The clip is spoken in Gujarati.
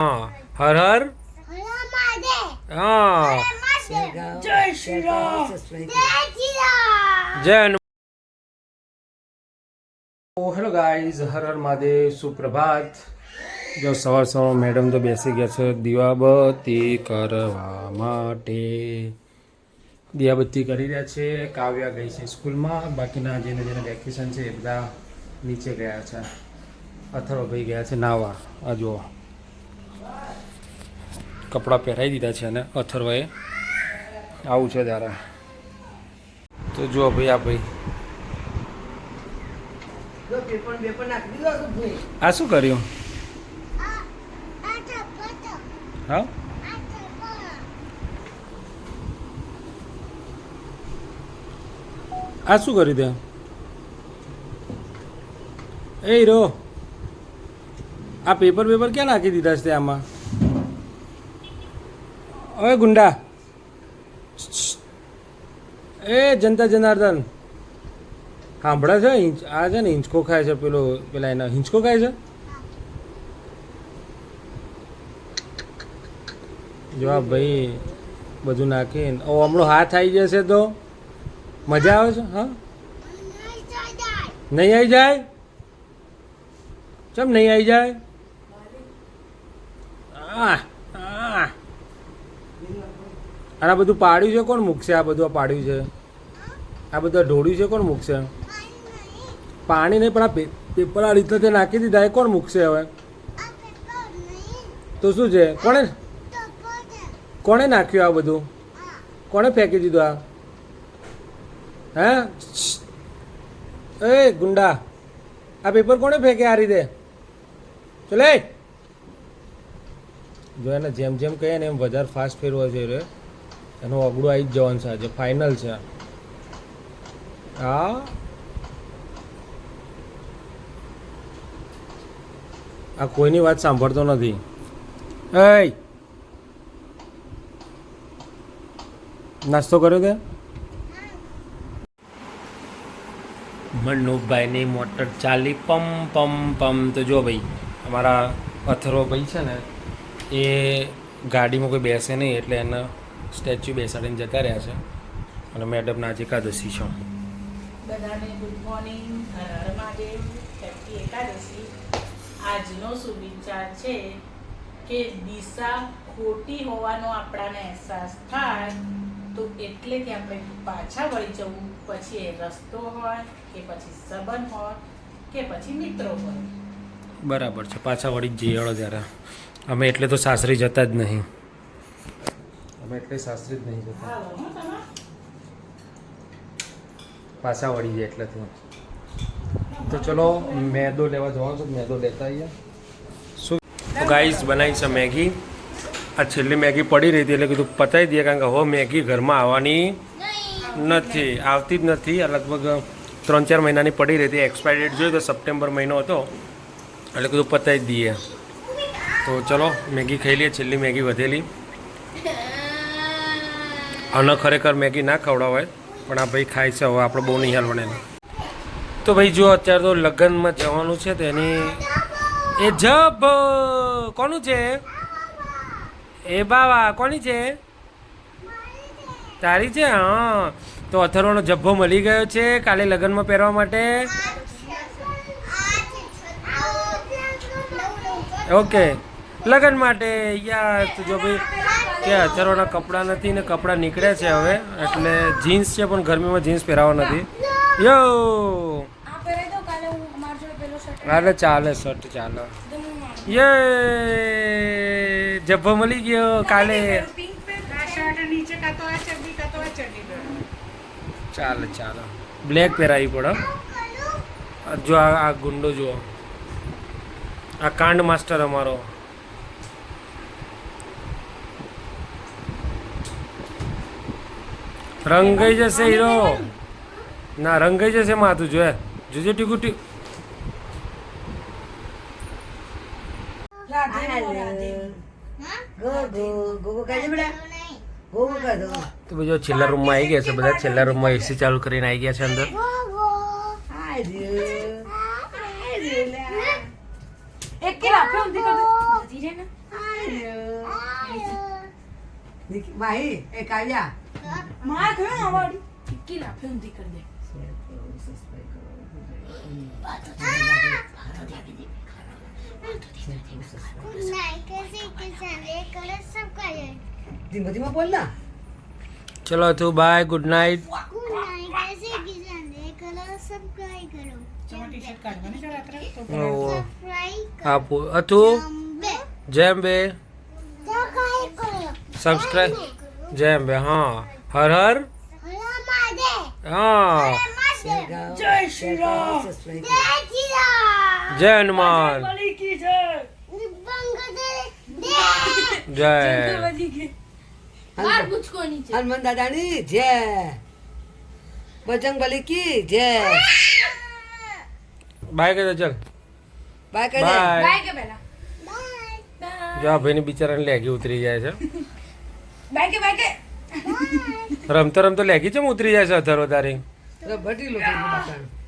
હા, હર હર હા, જય શ્રી રામ. જય હનુમાન. Hello guys, Har Har Mahadev, સુપ્રભાત. જો સવાર સવાર મેડમ તો બેસી ગયા છે દીવાબત્તી કરવા માટે. દીવાબત્તી કરી રહ્યા છે. કાવ્યા ગઈ છે સ્કૂલમાં, બાકીના જેને વેકેશન છે એ બધા નીચે ગયા છે. અથર્વભાઈ ગયા છે નાવા. આ જુઓ કપડાં પહેરાવી દીધા છે અને અથર્વએ આવું છે ત્યારે. તો જુઓ ભાઈ, આ ભાઈ આ શું કર્યું? હા, આ શું કર્યું તે? એ હીરો, આ પેપર ક્યાં નાખી દીધા છે આમાં? ઓય ગુંડા, એ જનતા જનાર્દન સાંભળે છે? આ છે ને હિંચકો ખાય છે, પેલા એના હિંચકો ખાય છે. જો આ ભાઈ બધું નાખીને હમણાં હાથ આવી જશે તો મજા આવે છે. હા, નહીં આવી જાય? ચમ નહીં આવી જાય? આ બધું પાડ્યું છે કોણ મૂકશે? આ બધું પાડ્યું છે, આ બધા ઢોળ્યું છે કોણ મૂકશે? પાણી નહીં પણ આ પેપર આ રીતે નાખી દીધા એ કોણ મૂકશે હવે? તો શું છે? કોણે નાખ્યું આ બધું? કોણે ફેંકી દીધું આ? હે એ ગુંડા, આ પેપર કોણે ફેંકે આ રીતે? ચલે જો એને જેમ જેમ કહીએ ને એમ વધારે ફાસ્ટ ફેરવો છે રે, એનું અગડું આવી જ જવાનું છે આજે, ફાઇનલ છે. હા, આ કોઈની વાત સાંભળતો નથી. એ નાસ્તો કર્યો તે? મનુભાઈની મોટર ચાલી પમ પમ પમ. તો જો ભાઈ અમારા અથર્વ ભાઈ છે ને એ ગાડીમાં કોઈ બેસે નહીં એટલે એને સ્ટેચ્યુ બેસાડીને જતા રહ્યા છે. અને મેડમના આજે એકાદશી છે. બધાને good morning. Har Har Mahadev. Happy Ekadashi. આજનો સુવિચાર છે કે દિશા ખોટી હોવાનો આપણાને અહેસાસ થાય તો એટલે કે આપણે પાછા વળી જવું, પછી એ રસ્તો હોય કે પછી સંબંધ હોય કે પછી મિત્રો હોય. બરાબર છે, પાછા વળી જ જઈએ હળો ત્યારે. અમે એટલે તો સાસરી જતા જ નહીં. અમે એટલે સાસરી જ નહીં જતા, પાછા વળી જાય એટલે. તો ચલો મેદો લેવા જવાનું છે, મેદો લેતા આવીએ. શું તો ગાઈસ બનાવી છે મેગી. આ છેલ્લી મેગી પડી રહી હતી એટલે કીધું પતાવી દઈએ, કારણ કે હવે મેગી ઘરમાં આવવાની નથી, આવતી જ નથી. આ લગભગ 3-4 મહિનાની પડી રહી હતી. એક્સપાયરી ડેટ જોઈ તો સપ્ટેમ્બર મહિનો હતો એટલે કીધું પતાવી દઈએ. તો ચલો મેગી ખાઈ લઈએ, છેલ્લી મેગી વધેલી. આને ખરેખર મેગી ના ખવડાવાય પણ આ ભાઈ ખાય છે, હવે આપણે બહુ નહીં હાલવાને. તો ભાઈ જો અત્યારે તો લગ્નમાં જવાનું છે તો એની એ જબ કોનું છે? એ બાવા કોની છે? તારી છે? હા, તો અથર્વનો જબ્બો મળી ગયો છે કાલે લગ્નમાં પહેરવા માટે. ઓકે, લગ્ન માટે યાર. તો જો ભાઈ કે અથર્વના કપડાં નથી ને કપડાં નીકળ્યા છે હવે, એટલે જીન્સ છે પણ ગરમીમાં જીન્સ પહેરાવા નથી. યો અરે ચાલે, શર્ટ ચાલે. યે જબ્બો મળી ગયો કાલે. ચાલે ચાલે, બ્લેક પહેરાવી પડે. જો આ ગુંડો જુઓ, આ કાંડ માસ્ટર અમારો. રંગ ગઈ જશે હીરો, ના રંગ ગઈ જશે માથું જોજે ટીકુ ટીક. તો બધો છેલ્લા રૂમમાં આવી ગયા છે, બધા છેલ્લા રૂમમાં એસી ચાલુ કરીને આવી ગયા છે અંદર. માહી એ કાવ્યા માર કયો આવાડી ટિક્કી લાફે ઊંધી કરી દે ધીમે ધીમે બોલ ના ચલો તું bye good night T shirt કાઢવાની છે રાત્રે તો આપો હતું જેમ બે સબસ્ક્રાઇબ જેમ બે હા હર હર હા જય શ્રી રામ જય હનુમાન જય હનુમાન દાદાની જય બજરંગબલી કી જય બાય કહી દો ચલ બાય કરે બાય બાય કે પહેલા જો આ ભાઈની બિચારાને લેગી ઉતરી જાય છે બાય કે રમતો રમતો લેગી ચમ ઉતરી જાય છે અથરો તારી ભટી લો થોડું બાપા